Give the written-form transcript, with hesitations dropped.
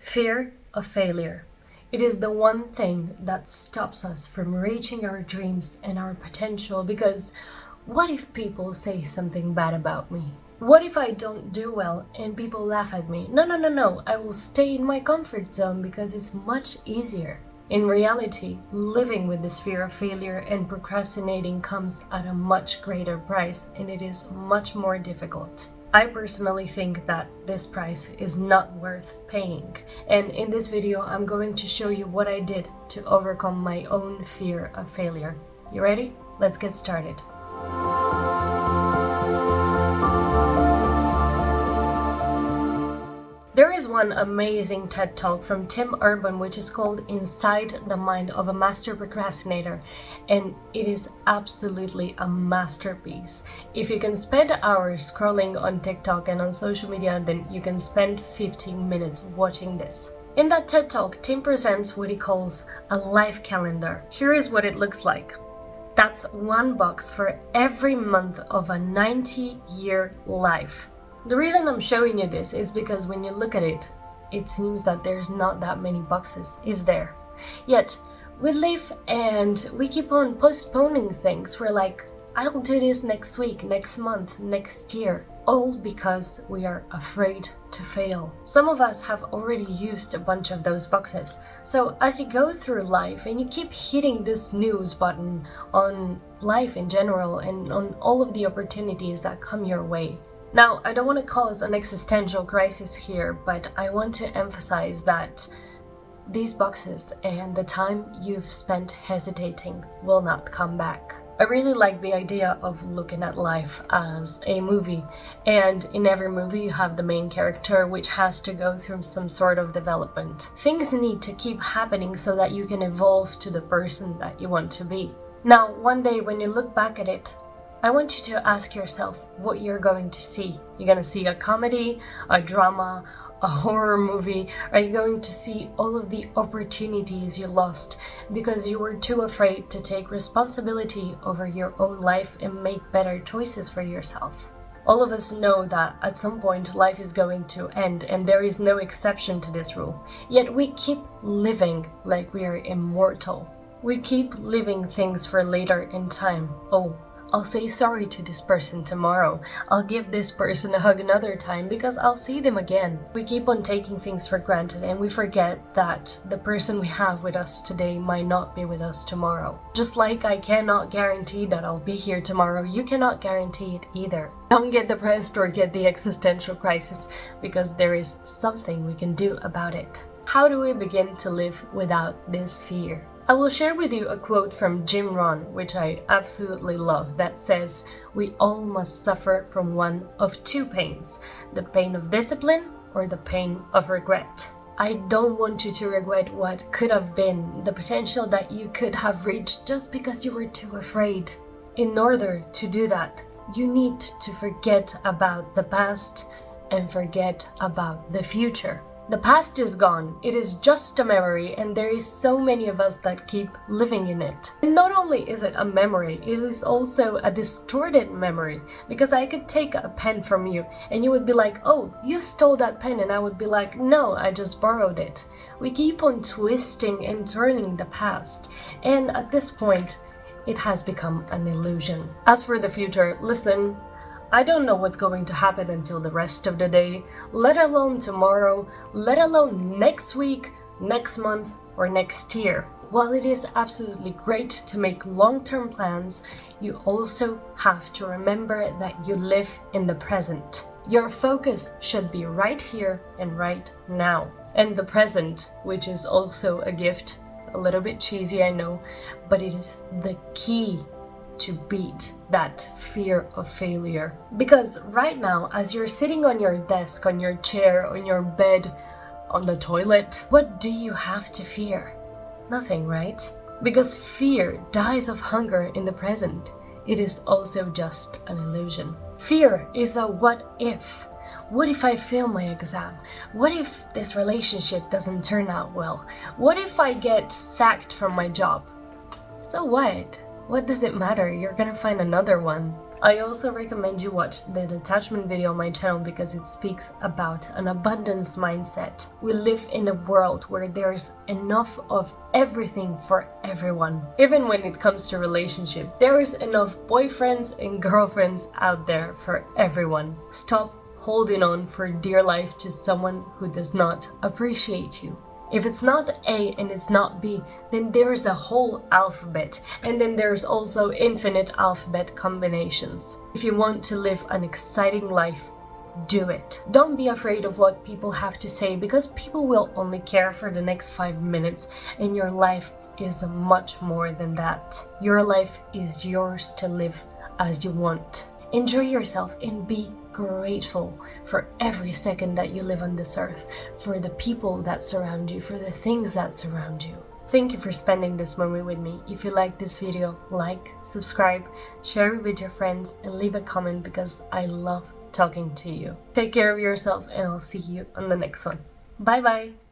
Fear of failure. It is the one thing that stops us from reaching our dreams and our potential because what if people say something bad about me? What if I don't do well and people laugh at me? No. I will stay in my comfort zone because it's much easier. In reality, living with this fear of failure and procrastinating comes at a much greater price, and it is much more difficult. I personally think that this price is not worth paying, and in this video I'm going to show you what I did to overcome my own fear of failure. You ready? Let's get started. There is one amazing TED Talk from Tim Urban which is called Inside the Mind of a Master Procrastinator, and it is absolutely a masterpiece. If you can spend hours scrolling on TikTok and on social media, then you can spend 15 minutes watching this. In that TED Talk, Tim presents what he calls a life calendar. Here is what it looks like. That's one box for every month of a 90-year life. The reason I'm showing you this is because when you look at it, it seems that there's not that many boxes, is there? Yet, we live and we keep on postponing things. We're like, I'll do this next week, next month, next year. All because we are afraid to fail. Some of us have already used a bunch of those boxes. So as you go through life and you keep hitting this snooze button on life in general and on all of the opportunities that come your way. Now, I don't want to cause an existential crisis here, but I want to emphasize that these boxes and the time you've spent hesitating will not come back. I really like the idea of looking at life as a movie, and in every movie you have the main character which has to go through some sort of development. Things need to keep happening so that you can evolve to the person that you want to be. Now, one day when you look back at it, I want you to ask yourself what you're going to see. You're going to see a comedy, a drama, a horror movie. Are you going to see all of the opportunities you lost because you were too afraid to take responsibility over your own life and make better choices for yourself? All of us know that at some point life is going to end, and there is no exception to this rule. Yet we keep living like we are immortal. We keep living things for later in time. Oh, I'll say sorry to this person tomorrow. I'll give this person a hug another time because I'll see them again. We keep on taking things for granted and we forget that the person we have with us today might not be with us tomorrow. Just like I cannot guarantee that I'll be here tomorrow, you cannot guarantee it either. Don't get depressed or get the existential crisis because there is something we can do about it. How do we begin to live without this fear? I will share with you a quote from Jim Rohn, which I absolutely love, that says, "We all must suffer from one of two pains, the pain of discipline or the pain of regret." I don't want you to regret what could have been, the potential that you could have reached just because you were too afraid. In order to do that, you need to forget about the past and forget about the future. The past is gone, it is just a memory, and there is so many of us that keep living in it. And not only is it a memory, it is also a distorted memory, because I could take a pen from you and you would be like, oh, you stole that pen, and I would be like, no, I just borrowed it. We keep on twisting and turning the past, and at this point, it has become an illusion. As for the future, listen, I don't know what's going to happen until the rest of the day, let alone tomorrow, let alone next week, next month, or next year. While it is absolutely great to make long-term plans, you also have to remember that you live in the present. Your focus should be right here and right now. And the present, which is also a gift, a little bit cheesy, I know, but it is the key to beat that fear of failure. Because right now, as you're sitting on your desk, on your chair, on your bed, on the toilet, what do you have to fear? Nothing, right? Because fear dies of hunger in the present. It is also just an illusion. Fear is a what if. What if I fail my exam? What if this relationship doesn't turn out well? What if I get sacked from my job? So what? What does it matter? You're gonna find another one. I also recommend you watch the detachment video on my channel because it speaks about an abundance mindset. We live in a world where there's enough of everything for everyone. Even when it comes to relationship, there is enough boyfriends and girlfriends out there for everyone. Stop holding on for dear life to someone who does not appreciate you. If it's not A and it's not B, then there's a whole alphabet, and then there's also infinite alphabet combinations. If you want to live an exciting life, do it. Don't be afraid of what people have to say, because people will only care for the next 5 minutes, and your life is much more than that. Your life is yours to live as you want. Enjoy yourself and be grateful for every second that you live on this earth, for the people that surround you, for the things that surround you. Thank you for spending this moment with me. If you like this video, like, subscribe, share it with your friends, and leave a comment because I love talking to you. Take care of yourself, and I'll see you on the next one. Bye bye!